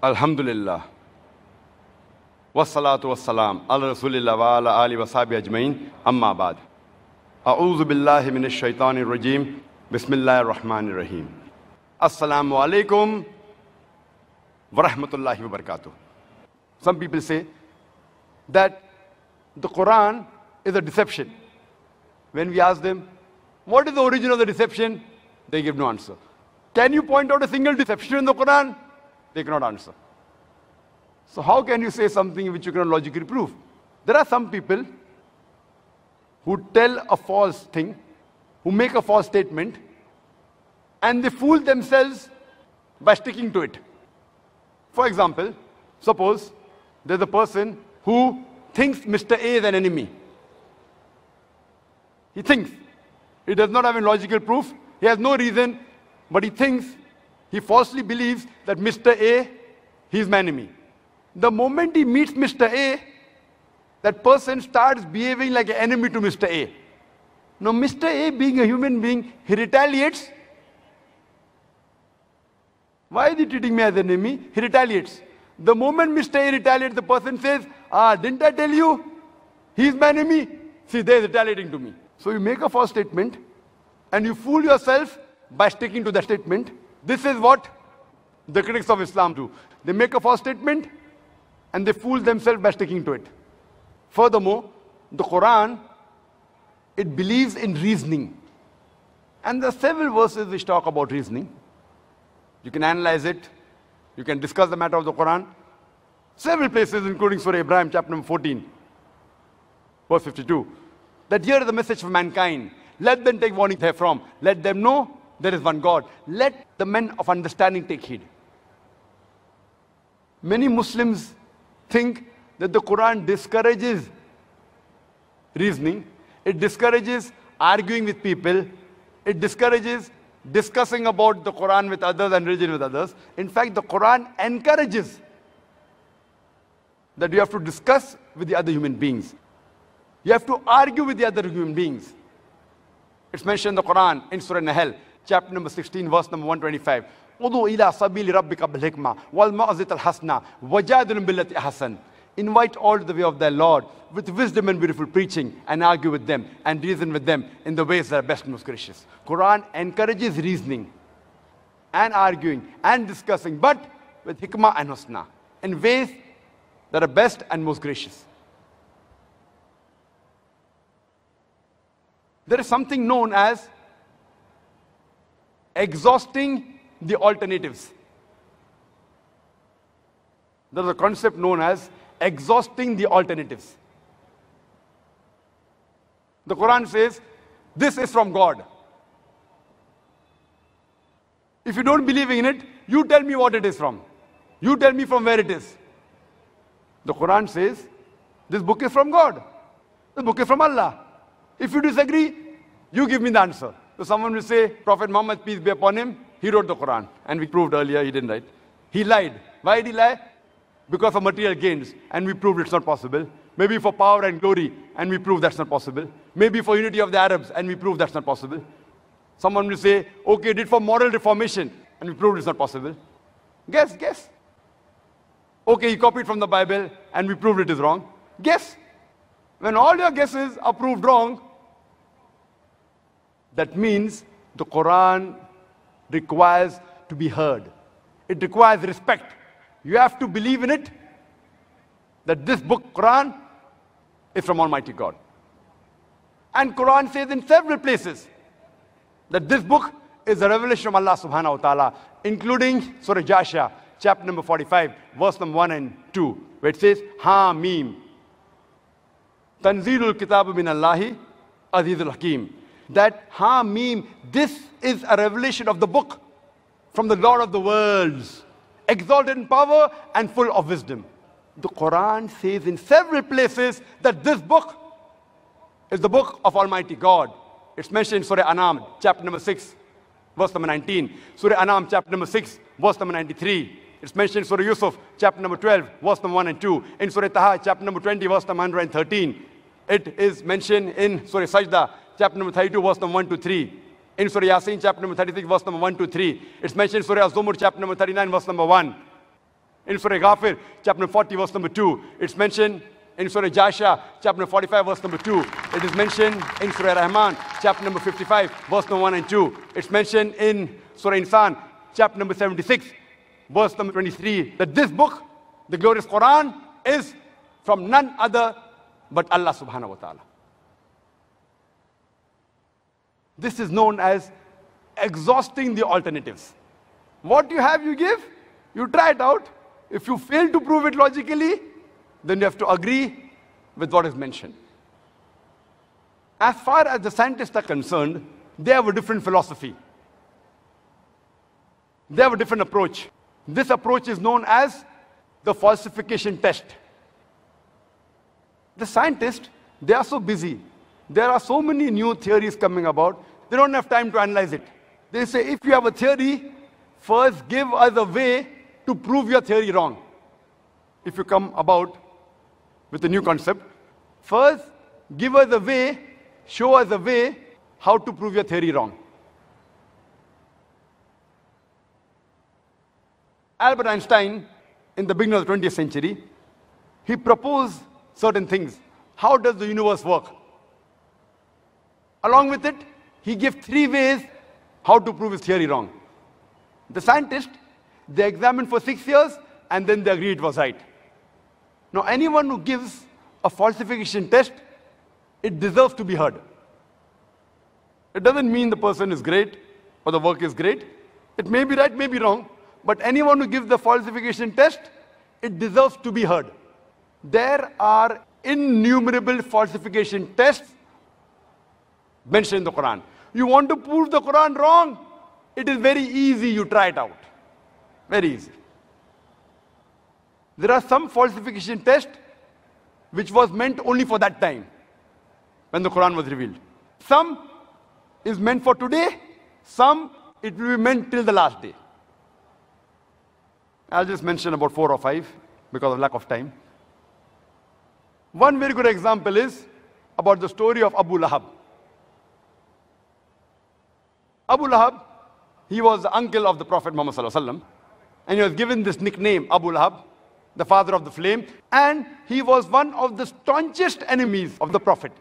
Alhamdulillah. Wassalatu wassalam ala rasulillah wa ala ali wa sahbihi ajmain. Amma ba'd. A'udhu billahi minash shaitanir rajim. Bismillahir rahmanir rahim. Assal-mo-alaikum wa rahmatullahi wa barakatuh. Some people say that the Qur'an is a deception. When we ask them, what is the origin of the deception? They give no answer. Can you point out a single deception in the Qur'an? They cannot answer. So how can you say something which you cannot logically prove? There are some people who tell a false thing, who make a false statement, and they fool themselves by sticking to it. For example, suppose there's a person who thinks Mr. A is an enemy. He thinks. He does not have any logical proof. He has no reason, but he thinks, he falsely believes that Mr. A, he is my enemy. The moment he meets Mr. A, that person starts behaving like an enemy to Mr. A. Now, Mr. A, being a human being, he retaliates. Why is he treating me as an enemy? He retaliates. The moment Mr. A retaliates, the person says, didn't I tell you? He is my enemy. See, they are retaliating to me. So you make a false statement, and you fool yourself by sticking to that statement. This is what the critics of Islam do. They make a false statement, and they fool themselves by sticking to it. Furthermore, the Qur'an, it believes in reasoning. And there are several verses which talk about reasoning. You can analyze it. You can discuss the matter of the Qur'an. Several places, including Surah Ibrahim, chapter number 14, verse 52. That here is the message for mankind. Let them take warning therefrom. Let them know there is one God. Let the men of understanding take heed. Many Muslims think that the Qur'an discourages reasoning. It discourages arguing with people. It discourages discussing about the Qur'an with others and religion with others. In fact, the Qur'an encourages that you have to discuss with the other human beings. You have to argue with the other human beings. It's mentioned in the Qur'an in Surah Nahl, chapter number 16, verse number 125. Udu ila sabili rabbika bil hikmah wal ma'zit al hasna wajadilum billati ahsan. Invite all to the way of their Lord with wisdom and beautiful preaching, and argue with them and reason with them in the ways that are best and most gracious. Quran encourages reasoning and arguing and discussing, but with hikmah and husna, in ways that are best and most gracious. There is something known as exhausting the alternatives. There is a concept known as exhausting the alternatives. The Quran says, this is from God. If you don't believe in it, you tell me what it is from. You tell me from where it is. The Quran says, this book is from God. This book is from Allah. If you disagree, you give me the answer. So someone will say, Prophet Muhammad, peace be upon him, he wrote the Quran. And we proved earlier he didn't write. He lied. Why did he lie? Because of material gains. And we proved it's not possible. Maybe for power and glory, and we proved that's not possible. Maybe for unity of the Arabs, and we proved that's not possible. Someone will say, okay, did for moral reformation, and we proved it's not possible. Guess. Okay, he copied from the Bible, and we proved it is wrong. Guess. When all your guesses are proved wrong, that means the Quran requires to be heard. It requires respect. You have to believe in it, that this book, Quran, is from Almighty God. And Quran says in several places that this book is a revelation from Allah subhanahu wa ta'ala, including Surah Jasha, chapter number 45, verse number 1 and 2, where it says, Ha-Mim. Tanzilul kitabu min Allahi azizul hakim. That Ha-Mim, this is a revelation of the book from the Lord of the worlds, exalted in power and full of wisdom. The Quran says in several places that this book is the book of Almighty God. It's mentioned in Surah Anam, chapter number 6, verse number 19. Surah Anam, chapter number 6, verse number 93. It's mentioned in Surah Yusuf, chapter number 12, verse number 1 and 2. In Surah Taha, chapter number 20, verse number 113. It is mentioned in Surah Sajda, chapter number 32, verse number 1 to 3. In Surah Yasin, chapter number 36, verse number 1 to 3. It's mentioned in Surah Az-Zumur, chapter number 39, verse number 1. in Surah Ghafir, chapter 40, verse number 2. It's mentioned in Surah Jasha, chapter 45, verse number 2. It is mentioned in Surah Rahman, chapter number 55, verse number 1 and 2. It's mentioned in Surah Insan, chapter number 76, verse number 23, that this book, the glorious Qur'an, is from none other but Allah subhanahu wa ta'ala. This is known as exhausting the alternatives. What you have, you give. You try it out. If you fail to prove it logically, then you have to agree with what is mentioned. As far as the scientists are concerned, they have a different philosophy. They have a different approach. This approach is known as the falsification test. The scientists, they are so busy. There are so many new theories coming about, they don't have time to analyze it. They say, if you have a theory, first give us a way to prove your theory wrong. If you come about with a new concept, first give us a way, show us a way how to prove your theory wrong. Albert Einstein, in the beginning of the 20th century, he proposed certain things. How does the universe work? Along with it, he gave 3 ways how to prove his theory wrong. The scientists, they examined for 6 years and then they agreed it was right. Now, anyone who gives a falsification test, it deserves to be heard. It doesn't mean the person is great or the work is great. It may be right, may be wrong, but anyone who gives the falsification test, it deserves to be heard. There are innumerable falsification tests mentioned in the Quran. You want to prove the Quran wrong? It is very easy, you try it out. Very easy. There are some falsification tests which was meant only for that time, when the Quran was revealed. Some is meant for today, some it will be meant till the last day. I'll just mention about 4 or 5 because of lack of time. One very good example is about the story of Abu Lahab. Abu Lahab, he was the uncle of the Prophet Muhammad sallallahu alaihi wasallam, and he was given this nickname, Abu Lahab, the father of the flame, and he was one of the staunchest enemies of the Prophet.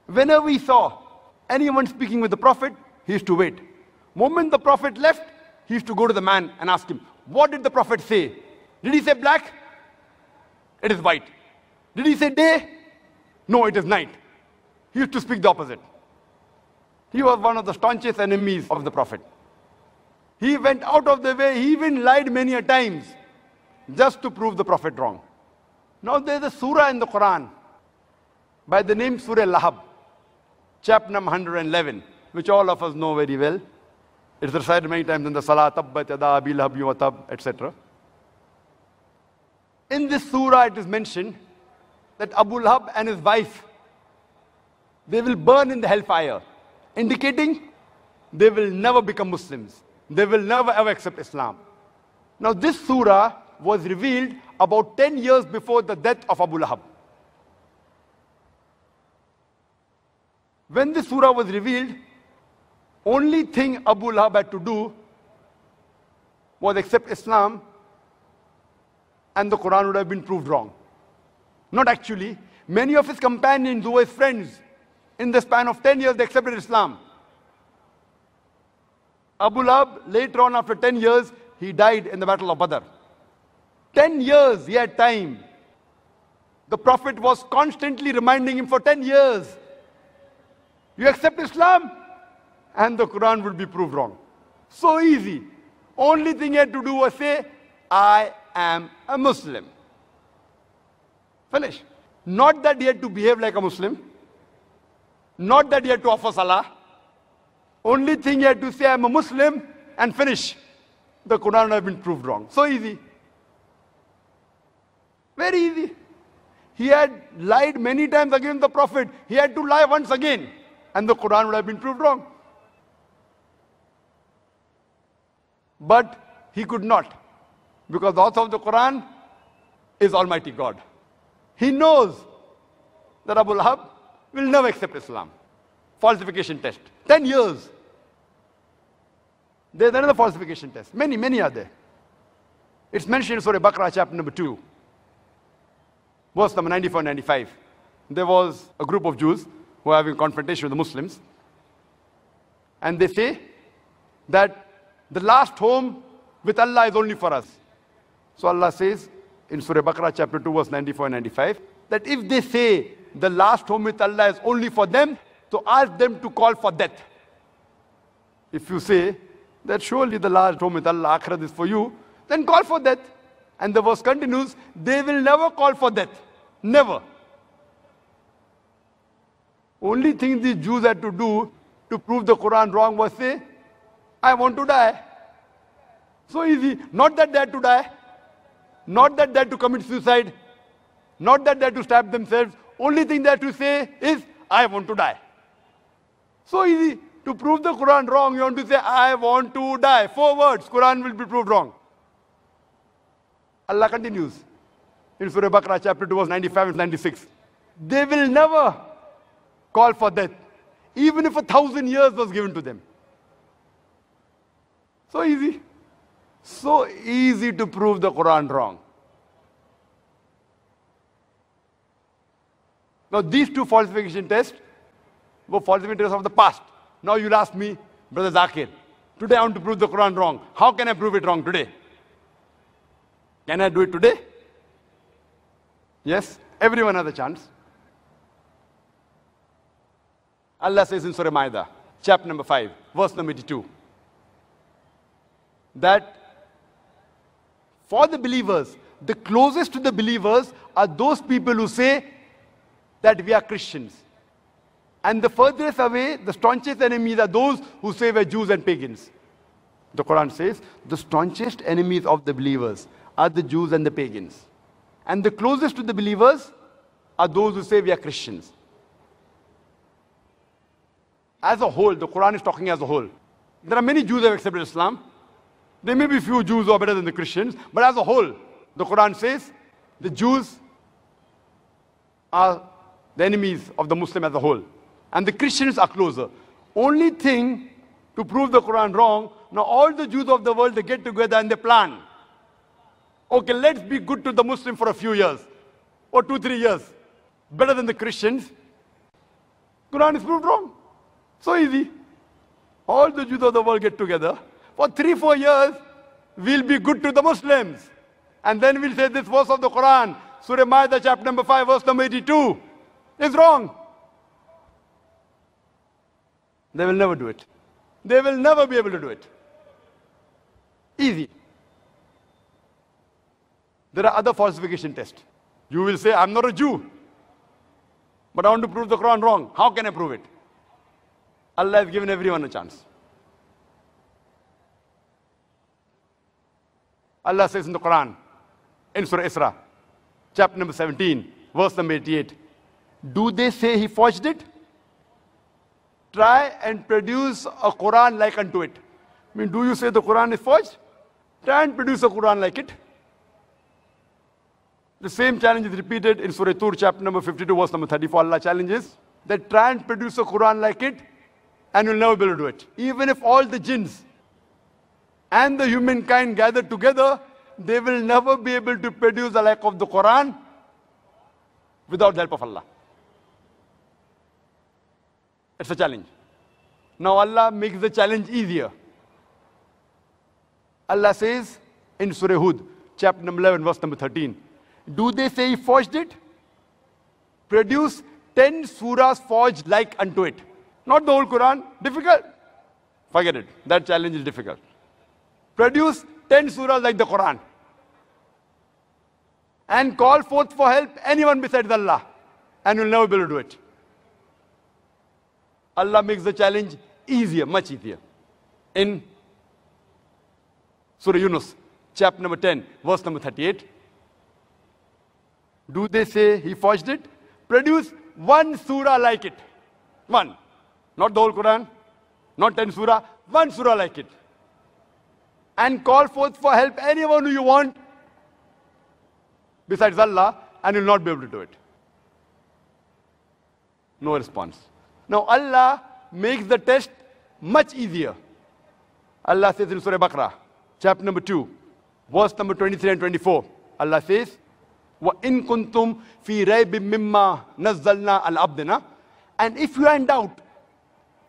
Whenever he saw anyone speaking with the Prophet, he used to wait. Moment the Prophet left, he used to go to the man and ask him, what did the Prophet say? Did he say black? It is white. Did he say day? No, it is night. He used to speak the opposite. He was one of the staunchest enemies of the Prophet. He went out of the way, he even lied many a times just to prove the Prophet wrong. Now there is a surah in the Quran by the name Surah Lahab, chapter number 111, which all of us know very well. It's recited many times in the Salah, Tabbat Yada Abi Lahab wa Tab, etc. In this surah it is mentioned that Abu Lahab and his wife, they will burn in the hellfire, indicating they will never become Muslims. They will never ever accept Islam. Now this surah was revealed about 10 years before the death of Abu Lahab. When this surah was revealed, only thing Abu Lahab had to do was accept Islam, and the Quran would have been proved wrong. Not actually. Many of his companions who were his friends, in the span of 10 years, they accepted Islam. Abu Lahab, later on, after 10 years, he died in the Battle of Badr. 10 years, he had time. The Prophet was constantly reminding him for 10 years, you accept Islam, and the Quran will be proved wrong. So easy. Only thing he had to do was say, I am a Muslim. Finish. Not that he had to behave like a Muslim. Not that he had to offer salah. Only thing he had to say, I am a Muslim, and finish. The Quran would have been proved wrong. So easy. Very easy. He had lied many times against the Prophet. He had to lie once again, and the Quran would have been proved wrong. But he could not, because the author of the Quran is Almighty God. He knows that Abu Lahab will never accept Islam. Falsification test. 10 years. There's another falsification test. Many are there. It's mentioned in Surah Baqarah, chapter number 2, verse number 94 and 95. There was a group of Jews who were having a confrontation with the Muslims. And they say that the last home with Allah is only for us. So Allah says in Surah Baqarah, chapter 2, verse 94 and 95, that if they say the last home with Allah is only for them, so ask them to call for death. If you say that surely the last home with Allah, Akhirat, is for you, then call for death. And the verse continues, they will never call for death. Never. Only thing these Jews had to do to prove the Quran wrong was say, I want to die. So easy. Not that they had to die. Not that they had to commit suicide. Not that they had to stab themselves. Only thing they had to say is, I want to die. So easy. To prove the Quran wrong, you want to say, I want to die. 4 words, Quran will be proved wrong. Allah continues in Surah Baqarah, chapter 2, verse 95 and 96. They will never call for death, even if 1,000 years was given to them. So easy. So easy to prove the Quran wrong. Now these two falsification tests were falsification tests of the past. Now you'll ask me, Brother Zakir, today I want to prove the Quran wrong. How can I prove it wrong today? Can I do it today? Yes, everyone has a chance. Allah says in Surah Ma'idah, chapter number 5, verse number 82, that for the believers, the closest to the believers are those people who say that we are Christians. And the furthest away, the staunchest enemies are those who say we're Jews and pagans. The Quran says the staunchest enemies of the believers are the Jews and the pagans. And the closest to the believers are those who say we are Christians. As a whole, the Quran is talking as a whole. There are many Jews who have accepted Islam. There may be few Jews who are better than the Christians, but as a whole, the Quran says the Jews are the enemies of the Muslim as a whole. And the Christians are closer. Only thing to prove the Quran wrong, now all the Jews of the world, they get together and they plan. Okay, let's be good to the Muslim for a few years. Or 2-3 years. Better than the Christians. Quran is proved wrong. So easy. All the Jews of the world get together. For 3-4 years, we'll be good to the Muslims. And then we'll say this verse of the Quran, Surah Ma'idah, chapter number 5, verse number 82, is wrong. They will never do it. They will never be able to do it. Easy. There are other falsification tests. You will say, I'm not a Jew, but I want to prove the Quran wrong. How can I prove it? Allah has given everyone a chance. Allah says in the Quran, in Surah Isra, chapter number 17, verse number 88, do they say he forged it? Try and produce a Quran like unto it. I mean, do you say the Quran is forged? Try and produce a Quran like it. The same challenge is repeated in Surah Tur, chapter number 52, verse number 34. Allah challenges that try and produce a Quran like it, and you'll never be able to do it. Even if all the jinns and the humankind gather together, they will never be able to produce the like of the Quran without the help of Allah. It's a challenge. Now Allah makes the challenge easier. Allah says in Surah Hud, chapter number 11, verse number 13, do they say he forged it? Produce 10 surahs forged like unto it. Not the whole Quran. Difficult? Forget it. That challenge is difficult. Produce 10 surahs like the Quran. And call forth for help anyone besides Allah. And you'll never be able to do it. Allah makes the challenge easier, much easier. In Surah Yunus, chapter number 10, verse number 38. Do they say he forged it? Produce 1 surah like it. 1. Not the whole Quran, not 10 surah, 1 surah like it. And call forth for help anyone who you want besides Allah, and you'll not be able to do it. No response. Now Allah makes the test much easier. Allah says in Surah Baqarah, chapter number 2, verse number 23 and 24. Allah says, وَإِن كُنْتُمْ فِي رَيْبٍ مِّمَّا نَزَّلْنَا عَلَى عَبْدِنَا. And if you are in doubt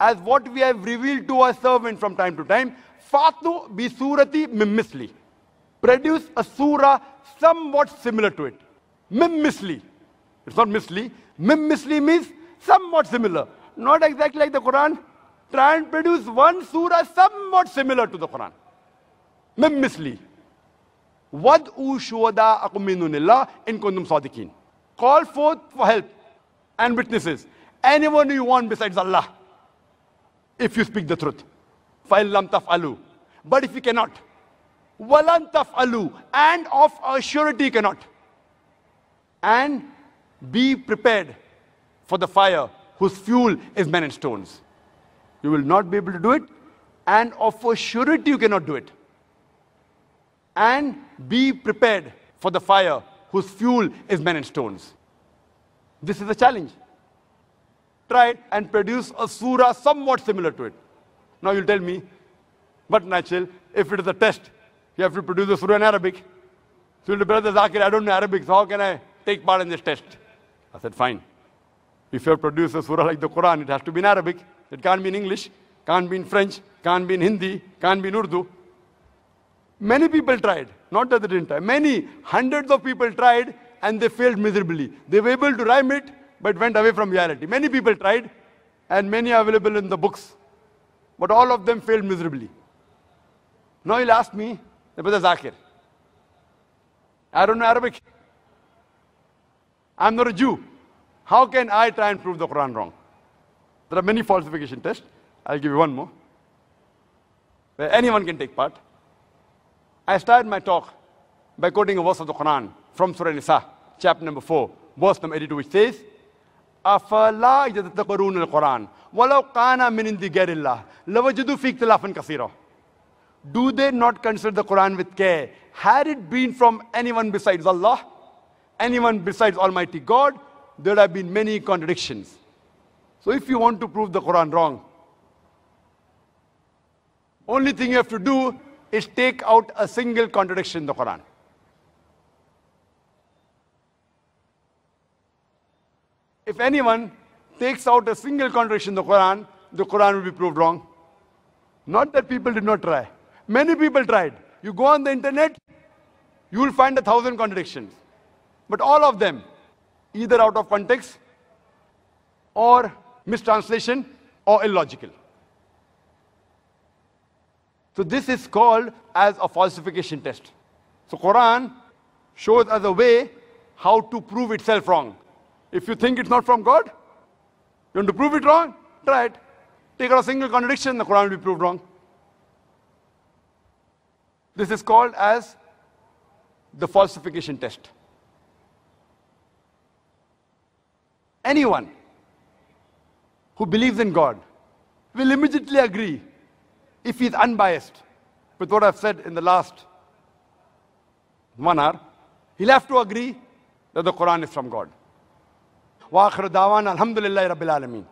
as what we have revealed to our servant from time to time, فَأْتُوا بِسُورَةٍ مِّن مِّثْلِهِ. Produce a surah somewhat similar to it. Mim misli. It's not misli. Mim misli means somewhat similar. Not exactly like the Quran. Try and produce one surah somewhat similar to the Quran. Mim misli. Wad'u shuhada'akum min dunillah in kuntum sadiqin. Call forth for help and witnesses. Anyone you want besides Allah, if you speak the truth. فَإِن لَمْ تَفْعَلُوا. But if you cannot, وَلَن تَفْعَلُوا, and of a surety cannot. And be prepared for the fire whose fuel is men and stones. You will not be able to do it, and of a surety you cannot do it. And be prepared for the fire whose fuel is men and stones. This is a challenge. Try it and produce a surah somewhat similar to it. Now you'll tell me, but natural, if it is a test, you have to produce a surah in Arabic. So you'll say, Brother Zakir, I don't know Arabic, so how can I take part in this test? I said, fine. If you have produced a surah like the Qur'an, it has to be in Arabic. It can't be in English, can't be in French, can't be in Hindi, can't be in Urdu. Many people tried, not that they didn't try. Many, hundreds of people tried and they failed miserably. They were able to rhyme it, but went away from reality. Many people tried, and many are available in the books. But all of them failed miserably. Now he'll ask me, Brother Zakir, I don't know Arabic. I'm not a Jew. How can I try and prove the Quran wrong? There are many falsification tests. I'll give you one more, where anyone can take part. I started my talk by quoting a verse of the Quran from Surah Nisa, chapter number 4, verse number 82, which says, أَفَلَا يَتَدَبَّرُونَ الْقُرْآنَ وَلَوْ كَانَ مِنْ عِنْدِ غَيْرِ اللَّهِ لَوَجَدُوا فِيهِ اخْتِلَافًا كَثِيرًا. Do they not consider the Quran with care? Had it been from anyone besides Allah, anyone besides Almighty God, there would have been many contradictions. So if you want to prove the Quran wrong, only thing you have to do is take out a single contradiction in the Quran. If anyone takes out a single contradiction in the Quran will be proved wrong. Not that people did not try. Many people tried. You go on the internet, you will find 1,000 contradictions. But all of them, either out of context, or mistranslation, or illogical. So this is called as a falsification test. So Quran shows us a way how to prove itself wrong. If you think it's not from God, you want to prove it wrong, try it. Take out a single contradiction, the Quran will be proved wrong. This is called as the falsification test. Anyone who believes in God will immediately agree, if he is unbiased with what I've said in the last 1 hour, he'll have to agree that the Quran is from God. Wa akhiru da'wana alhamdulillahi rabbil alameen.